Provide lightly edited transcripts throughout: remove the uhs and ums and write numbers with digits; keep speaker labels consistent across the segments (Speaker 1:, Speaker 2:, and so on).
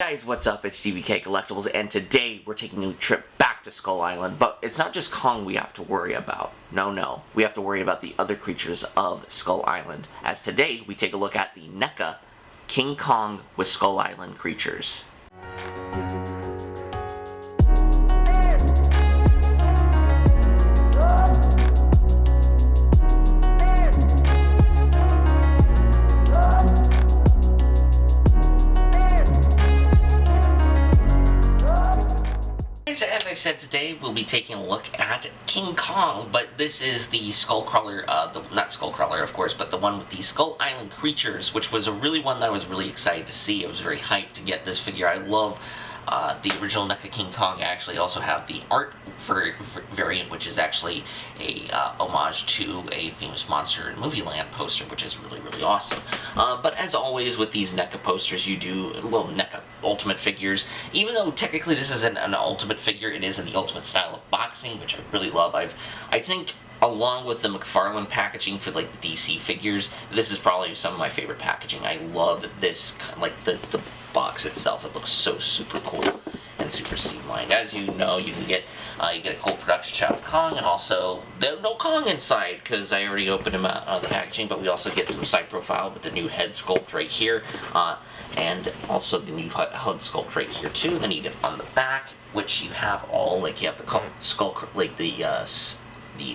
Speaker 1: Guys, what's up? It's GVK Collectibles, and today we're taking a trip back to Skull Island, but it's not just Kong we have to worry about. No. We have to worry about the other creatures of Skull Island, as today we take a look at the NECA King Kong with Skull Island creatures. As I said, today we'll be taking a look at King Kong, but this is the Skullcrawler, not Skullcrawler of course, but the one with the Skull Island creatures, which was one that I was really excited to see. I was very hyped to get this figure. I love the original NECA King Kong. I actually also have the art variant, which is actually a homage to a famous Monster in Movieland poster, which is really awesome. But as always with these NECA posters, NECA Ultimate figures, even though technically this isn't an Ultimate figure, it is in the Ultimate style of boxing, which I really love. I think along with the McFarlane packaging for like the DC figures, this is probably some of my favorite packaging. I love this, like the box itself. It looks so super cool and super streamlined. As you know, you get a cool production shot of Kong, and also there's no Kong inside because I already opened him out of the packaging. But we also get some side profile with the new head sculpt right here, and also the new head sculpt right here too. Then you get on the back, which you have all you have the skull, like the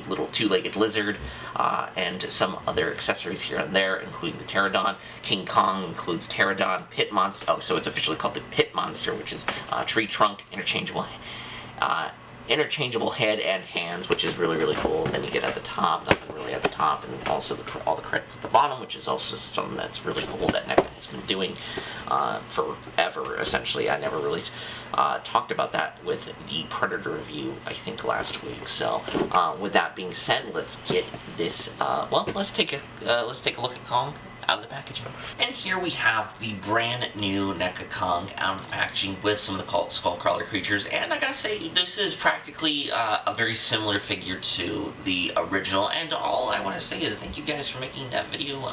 Speaker 1: little two-legged lizard, and some other accessories here and there, including the pterodon. King Kong includes pterodon, pit monster. Oh, so it's officially called the pit monster, which is tree trunk, interchangeable head and hands, which is really cool. Then you get at the top, nothing really at the top, and also all the credits at the bottom, which is also something that's really cool that NECA has been doing forever, essentially. I never really talked about that with the Predator review, I think, last week. So with that being said, let's get this, let's take a look at Kong out of the packaging. And here we have the brand new NECA Kong out of the packaging with some of the Skullcrawler creatures, and I gotta say, this is practically a very similar figure to the original, and all I want to say is thank you guys for making that video.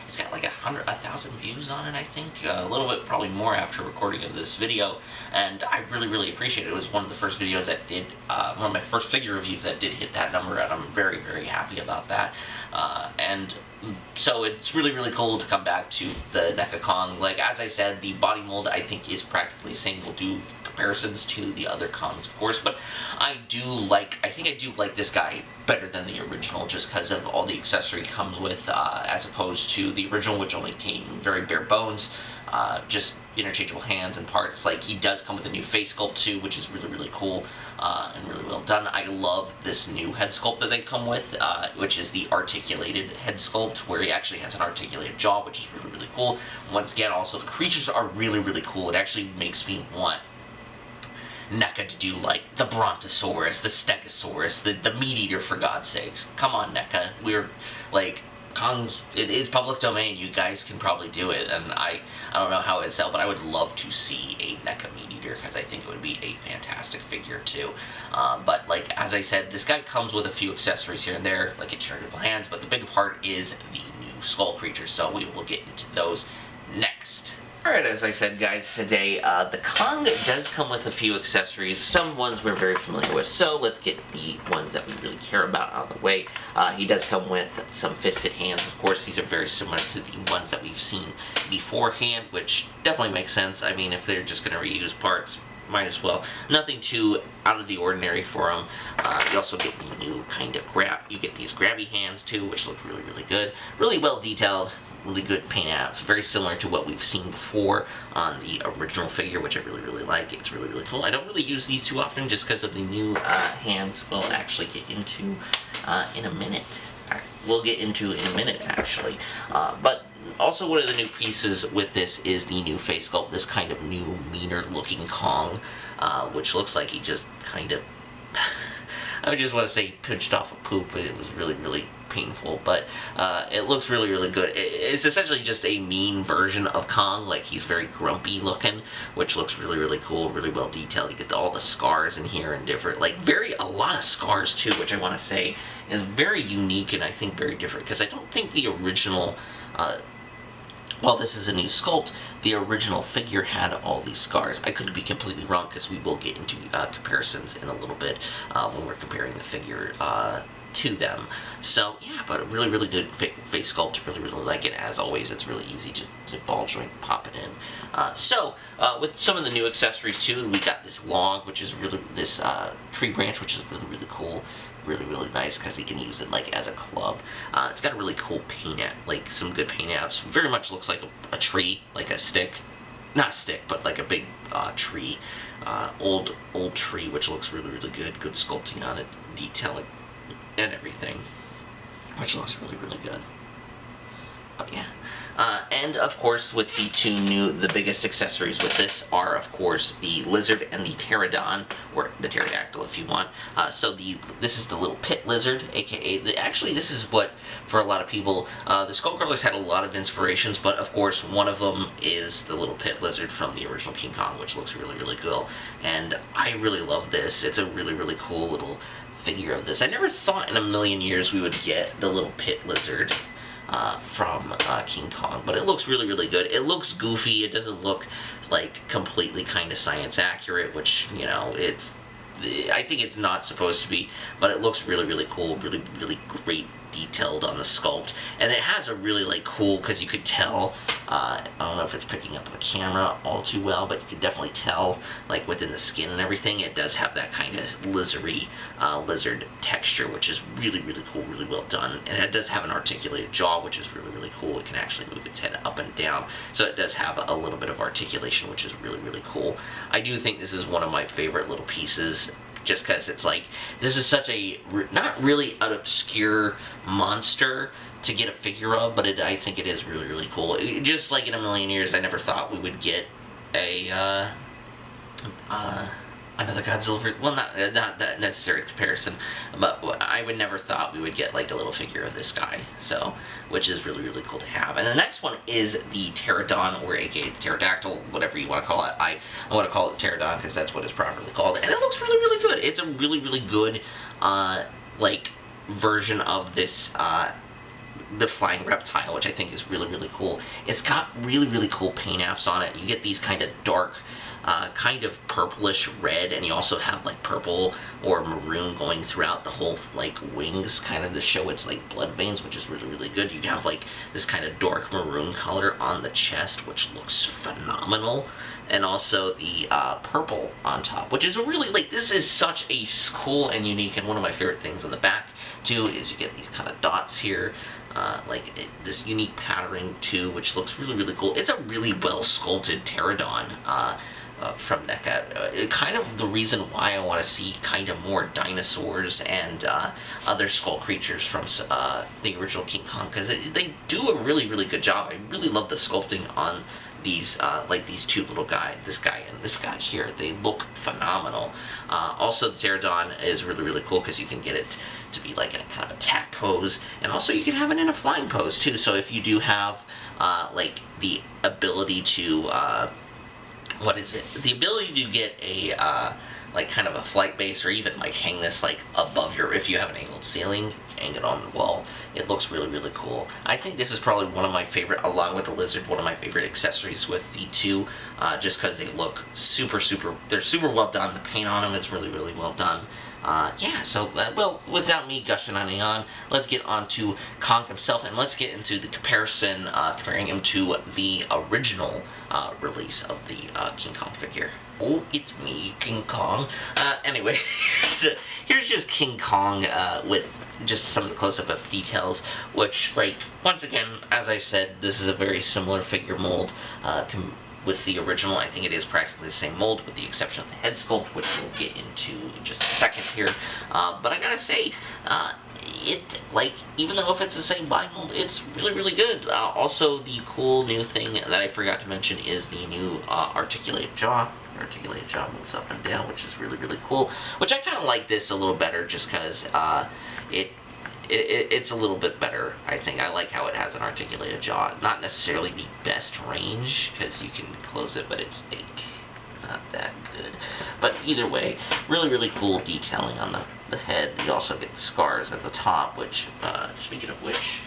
Speaker 1: It's got like 1,000 views on it, I think, a little bit, probably more after recording of this video, and I really appreciate it. It was one of the first videos that did, one of my first figure reviews that did hit that number, and I'm very happy about that. And so it's really cool to come back to the NECA Kong. Like, as I said, the body mold I think is practically the same. We'll do comparisons to the other Kongs, of course, but I think I do like this guy better than the original, just because of all the accessory it comes with, as opposed to the original, which only came very bare bones, just interchangeable hands and parts. Like, he does come with a new face sculpt too, which is really cool, and really well done. I love this new head sculpt that they come with, which is the articulated head sculpt, where he actually has an articulated jaw, which is really cool. Once again, also, the creatures are really cool. It actually makes me want NECA to do like the Brontosaurus, the Stegosaurus, the Meat Eater, for God's sakes. Come on, NECA. We're like, Kong's, it is public domain. You guys can probably do it, and I don't know how it'd sell, but I would love to see a NECA Meat Eater, because I think it would be a fantastic figure too. But like, as I said, this guy comes with a few accessories here and there, like interchangeable hands, but the big part is the new skull creatures, so we will get into those next. Alright, as I said, guys, today, the Kong does come with a few accessories, some ones we're very familiar with, so let's get the ones that we really care about out of the way. He does come with some fisted hands. Of course, these are very similar to the ones that we've seen beforehand, which definitely makes sense. I mean, if they're just going to reuse parts, might as well. Nothing too out of the ordinary for them. You also get the new kind of you get these grabby hands too, which look really good. Really well detailed. Really good paint out. It's very similar to what we've seen before on the original figure, which I really like. It's really cool. I don't really use these too often just because of the new hands we'll actually get into in a minute. We'll get into in a minute, actually. But also, one of the new pieces with this is the new face sculpt, this kind of new, meaner looking Kong, which looks like he just kind of, I would just want to say pinched off a poop, but it was really painful, but it looks really good. It's essentially just a mean version of Kong. Like, he's very grumpy looking, which looks really cool, really well detailed. You get all the scars in here and different, like, a lot of scars too, which I want to say is very unique and I think very different, because I don't think the original while this is a new sculpt, the original figure had all these scars. I could be completely wrong because we will get into comparisons in a little bit when we're comparing the figure to them. So yeah, but a really, really good face sculpt. Really, really like it. As always, it's really easy just to ball joint, pop it in. With some of the new accessories too, we got this log, which is really this tree branch, which is really, really cool. Really, really nice because you can use it like as a club. It's got a really cool paint app, like some good paint apps. Very much looks like a tree, like a stick. Not a stick, but like a big tree. Old tree, which looks really, really good. Good sculpting on it, detailing, and everything. Which looks really, really good. But yeah. And of course, with the biggest accessories with this are, of course, the lizard and the pterodon, or the pterodactyl if you want. This is the little pit lizard, aka, actually this is what, for a lot of people, the Skullcrawlers had a lot of inspirations, but of course one of them is the little pit lizard from the original King Kong, which looks really, really cool. And I really love this. It's a really, really cool little figure of this. I never thought in a million years we would get the little pit lizard from King Kong, but it looks really, really good. It looks goofy. It doesn't look like completely kind of science accurate, which, you know, I think it's not supposed to be, but it looks really, really cool. Really, really great detailed on the sculpt, and it has a really like cool, because you could tell, I don't know if it's picking up on the camera all too well, but you could definitely tell, like within the skin and everything, it does have that kind of lizard texture, which is really, really cool, really well done. And it does have an articulated jaw, which is really, really cool. It can actually move its head up and down, so it does have a little bit of articulation, which is really, really cool. I do think this is one of my favorite little pieces, just because it's like, this is such a, not really an obscure monster to get a figure of, but I think it is really, really cool. Just like in a million years, I never thought we would get a, another Godzilla, well, not that necessary comparison, but I would never thought we would get like a little figure of this guy, so, which is really, really cool to have. And the next one is the pterodon, or aka pterodactyl, whatever you want to call it. I want to call it pterodon because that's what it's properly called, and it looks really, really good. It's a really, really good, like, version of this, the flying reptile, which I think is really, really cool. It's got really, really cool paint apps on it. You get these kind of dark, kind of purplish red, and you also have like purple or maroon going throughout the whole like wings, kind of to show its like blood veins, which is really, really good. You have like this kind of dark maroon color on the chest, which looks phenomenal, and also the purple on top, which is really, like, this is such a cool and unique, and one of my favorite things on the back too is you get these kind of dots here. This unique patterning too, which looks really, really cool. It's a really well sculpted pterodon from NECA. Kind of the reason why I want to see kind of more dinosaurs and other skull creatures from the original King Kong, because they do a really, really good job. I really love the sculpting on these, like these two little guys, this guy and this guy here. They look phenomenal. Also, the pterodon is really, really cool because you can get it to be like in a kind of attack pose, and also you can have it in a flying pose too. So if you do have like the ability to the ability to get a like kind of a flight base, or even like hang this like above if you have an angled ceiling, hang it on the wall, it looks really, really cool. I think this is probably one of my favorite, along with the lizard, one of my favorite accessories with the two, just because they look super, they're super well done. The paint on them is really, really well done. Yeah, so, well, without me gushing on, let's get on to Kong himself, and let's get into the comparison, comparing him to the original release of the King Kong figure. Oh, it's me, King Kong. Anyway, here's just King Kong with just some of the close-up of details, which, like, once again, as I said, this is a very similar figure mold with the original. I think it is practically the same mold, with the exception of the head sculpt, which we'll get into in just a second here. But I gotta say, even though if it's the same body mold, it's really, really good. Also, the cool new thing that I forgot to mention is the new articulated jaw. The articulated jaw moves up and down, which is really, really cool. Which I kind of like this a little better, just because it's a little bit better, I think. I like how it has an articulated jaw. Not necessarily the best range, because you can close it, but it's like not that good. But either way, really, really cool detailing on the head. You also get the scars at the top, which, speaking of which,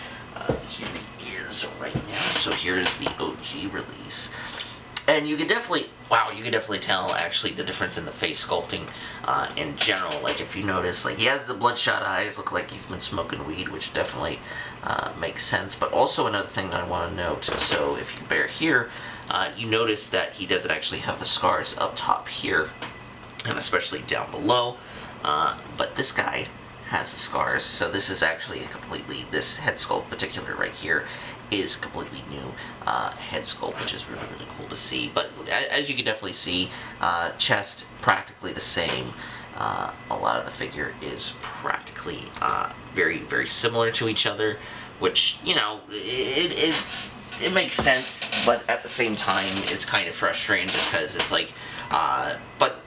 Speaker 1: here he is right now. So here's the OG release. And you can definitely, wow, you can definitely tell actually the difference in the face sculpting in general. Like if you notice, like he has the bloodshot eyes, look like he's been smoking weed, which definitely makes sense. But also another thing that I want to note, so if you compare here, you notice that he doesn't actually have the scars up top here, and especially down below. But this guy has the scars, so this is actually a completely, this head sculpt particular right here is completely new head sculpt, which is really, really cool to see. But as you can definitely see, chest practically the same. A lot of the figure is practically very, very similar to each other, which, you know, it makes sense, but at the same time, it's kind of frustrating just because it's like, but,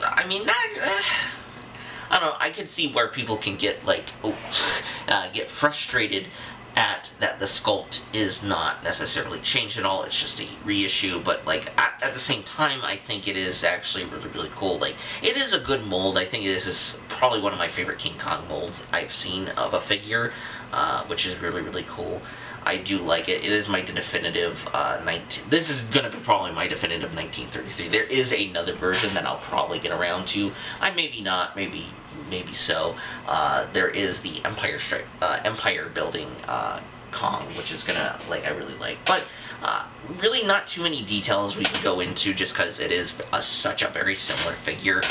Speaker 1: I mean, I don't know, I could see where people can get, like, get frustrated at that the sculpt is not necessarily changed at all, it's just a reissue, but like at the same time I think it is actually really, really cool. Like, it is a good mold. I think this is probably one of my favorite King Kong molds I've seen of a figure, which is really, really cool. I do like it. It is my definitive this is gonna be probably my definitive 1933. There is another version that I'll probably get around to. Maybe not, maybe so. There is the Empire building Kong, which is gonna, like, I really like. But really not too many details we can go into just because it is such a very similar figure.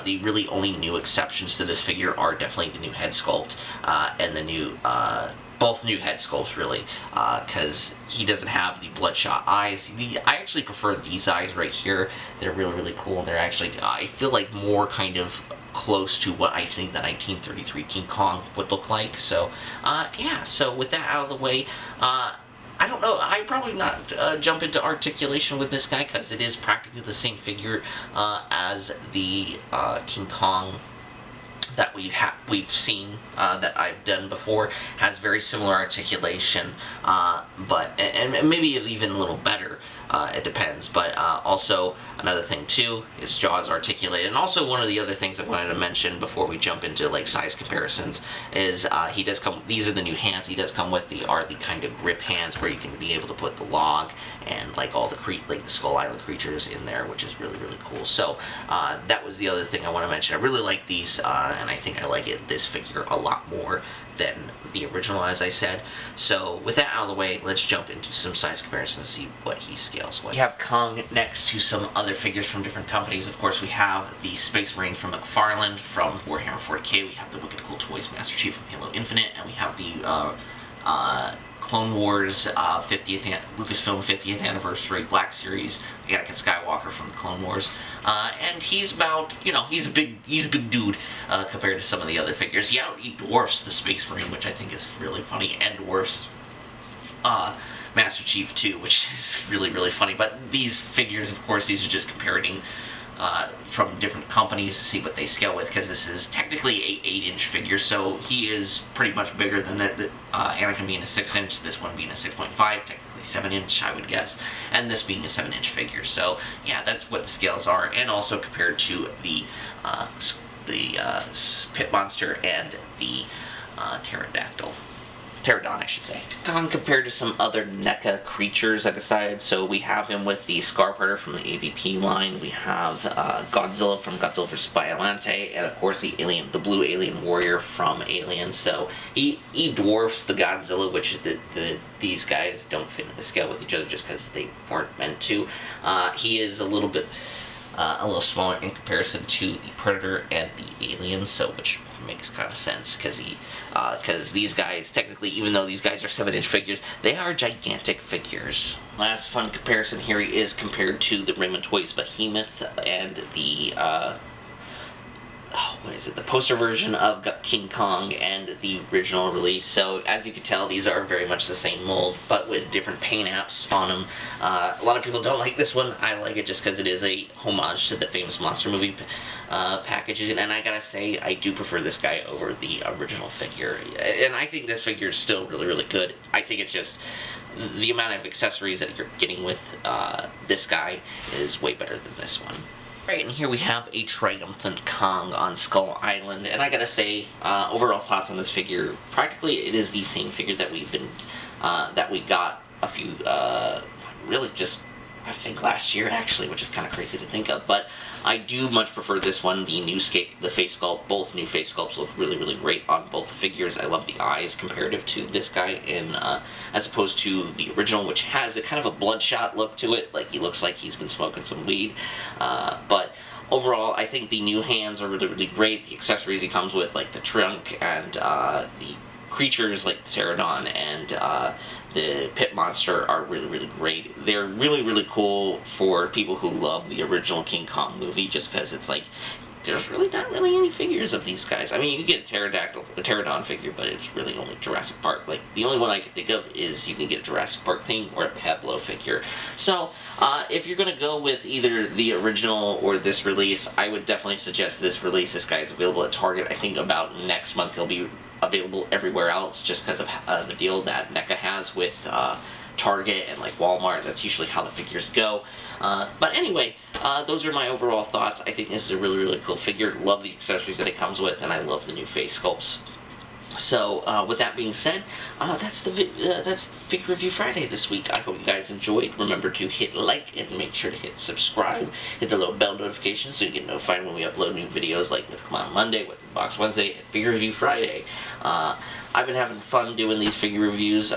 Speaker 1: The really only new exceptions to this figure are definitely the new head sculpt and the new both new head sculpts, really, because he doesn't have the bloodshot eyes. I actually prefer these eyes right here. They're really, really cool. They're actually, I feel like, more kind of close to what I think the 1933 King Kong would look like. So, yeah, so with that out of the way, I don't know, I probably not jump into articulation with this guy because it is practically the same figure as the King Kong that we've seen that I've done before. Has very similar articulation, but and maybe even a little better. It depends, but also another thing too is jaws articulated. And also one of the other things I wanted to mention before we jump into like size comparisons is he does come. These are the new hands. He does come with the kind of grip hands where you can be able to put the log and like all the like the Skull Island creatures in there, which is really, really cool. So that was the other thing I want to mention. I really like these, and I think I like this figure a lot more than the original, as I said. So with that out of the way, let's jump into some size comparisons and see what he scales with. We have Kong next to some other figures from different companies. Of course, we have the Space Marine from McFarlane from Warhammer 40k. We have the Wicked Cool Toys Master Chief from Halo Infinite, and we have the Clone Wars 50th Lucasfilm 50th Anniversary Black Series Anakin Skywalker from the Clone Wars, and he's about, you know, he's a big dude compared to some of the other figures. He dwarfs the Space Marine, which I think is really funny, and dwarfs Master Chief too, which is really, really funny. But these figures, of course, these are just comparing from different companies to see what they scale with, because this is technically a 8-inch figure, so he is pretty much bigger than the Anakin being a 6-inch, this one being a 6.5, technically 7-inch, I would guess, and this being a 7-inch figure. So yeah, that's what the scales are, and also compared to the Pit Monster and the Pterodon, I should say. Compared to some other NECA creatures, I decided, so we have him with the Scarparter from the AVP line, we have Godzilla from Godzilla vs. Biollante, and of course the blue alien warrior from Alien. So he dwarfs the Godzilla, which these guys don't fit in the scale with each other just because they weren't meant to. He is a little smaller in comparison to the Predator and the Alien, so which makes kind of sense because these guys, technically, even though these guys are 7-inch figures, they are gigantic figures. Last fun comparison here is compared to the Raymond Toys Behemoth and the the poster version of King Kong and the original release. So as you can tell, these are very much the same mold, but with different paint apps on them. A lot of people don't like this one. I like it just because it is a homage to the famous monster movie packaging, and I gotta say, I do prefer this guy over the original figure. And I think this figure is still really, really good. I think it's just the amount of accessories that you're getting with this guy is way better than this one. Right, and here we have a triumphant Kong on Skull Island, and I gotta say, overall thoughts on this figure, practically it is the same figure that we've been that we got a few, really just, I think last year actually, which is kind of crazy to think of, but I do much prefer this one, the face sculpt. Both new face sculpts look really, really great on both the figures. I love the eyes comparative to this guy, as opposed to the original, which has a kind of a bloodshot look to it, like he looks like he's been smoking some weed, but overall, I think the new hands are really, really great. The accessories he comes with, like the trunk and the creatures like the Pterodon and the Pit Monster, are really, really great. They're really, really cool for people who love the original King Kong movie, just because it's like, there's really not really any figures of these guys. I mean, you can get a Pterodon figure, but it's really only Jurassic Park. Like, the only one I can think of is you can get a Jurassic Park thing or a Pablo figure. So, if you're going to go with either the original or this release, I would definitely suggest this release. This guy is available at Target. I think about next month he'll be available everywhere else, just because of the deal that NECA has with Target and like Walmart. That's usually how the figures go. But anyway, those are my overall thoughts. I think this is a really, really cool figure. Love the accessories that it comes with, and I love the new face sculpts. So, with that being said, that's Figure Review Friday this week. I hope you guys enjoyed. Remember to hit like and make sure to hit subscribe. Hit the little bell notification so you get notified when we upload new videos like with Come On Monday, What's in the Box Wednesday, and Figure Review Friday. I've been having fun doing these figure reviews.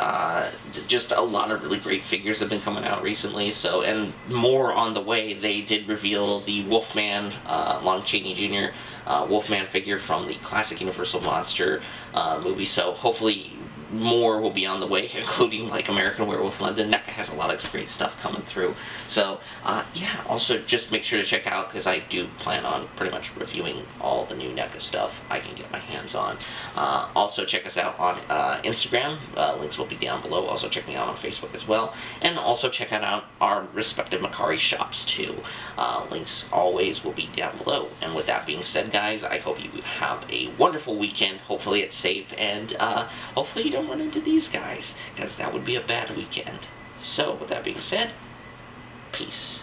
Speaker 1: Just a lot of really great figures have been coming out recently, so, and more on the way. They did reveal the Wolfman, Lon Chaney Jr. Wolfman figure from the classic Universal Monster movie, so hopefully more will be on the way, including like American Werewolf London. NECA has a lot of great stuff coming through. So, yeah, also just make sure to check out, because I do plan on pretty much reviewing all the new NECA stuff I can get my hands on. Also, check us out on Instagram. Links will be down below. Also, check me out on Facebook as well. And also check out our respective Mercari shops too. Links always will be down below. And with that being said, guys, I hope you have a wonderful weekend. Hopefully it's safe, and hopefully you don't run into these guys, because that would be a bad weekend. So, with that being said, peace.